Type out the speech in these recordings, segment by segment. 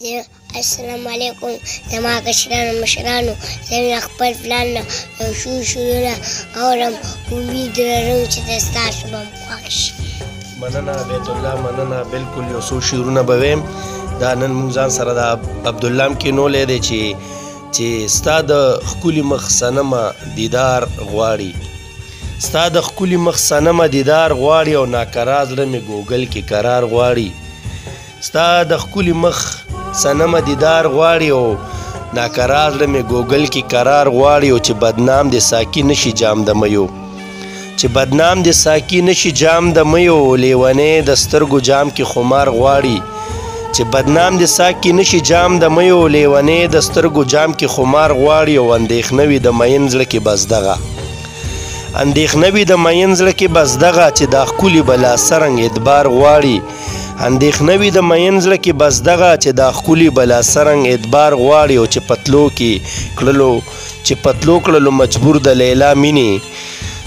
السلام علیکم زما کشرانو مشرانو زه خپل پلان نه یو څو شعرونه اورم امید لرم چې د ستاسو به خوښ شي. مننه بیت الله، مننه. بالکل یو څو شعرونه به ویم. دا نن موږ ځان سره د عبدالله هم کینولی دی چې ستا د ښکلي مخ صنمه دیدار غواړي، ستا د ښکلي مخ صنمه دیدار غواړي او ناکرا زړه مې ګوګل کې قرار غواړي. ستا د ښکلي مخ صنمه دیدار غواړي او ناکرا زړه مې ګوګل کې قرار غواړي او چې بدنام د ساقي نشي جام د میو، چې بدنام د ساقي نشي جام د میو، لیونی د سترګو جام کې خمار غواړي. چې بدنام د ساقي نشي جام د میو، لیونی د سترګو جام کې خمار غواړي او اندېښنه وي د مین زړه کې بس دغه، اندېښنه وي د مین زړه کې بس دغه چې دا ښکلي به لا څرنګ اعتبار غواړي. اندېښنه وي د مین زړه کې بس دغه چې دا ښکلي به لا څرنګ اعتبار غواړي او چې پتلو کړلو مجبور د لیلا مینې،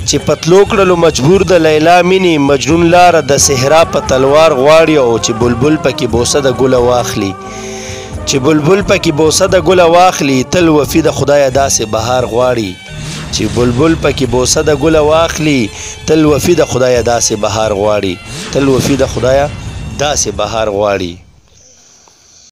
چې پتلو کړلو مجبور د لیلا مینې، مجنون لاره د صحرا په تلوار غواړي او چې بلبل پکې بوسه د ګله واخلي، چې بلبل پکې بوسه د ګله واخلي. تل وفي د خدایه داسې بهار غواړي، چې بلبل پکې بوسه د ګله واخلي. تل وفي د خدایه داسې بهار غواړي، تل وفي د خدایه داسې بهار غواړي.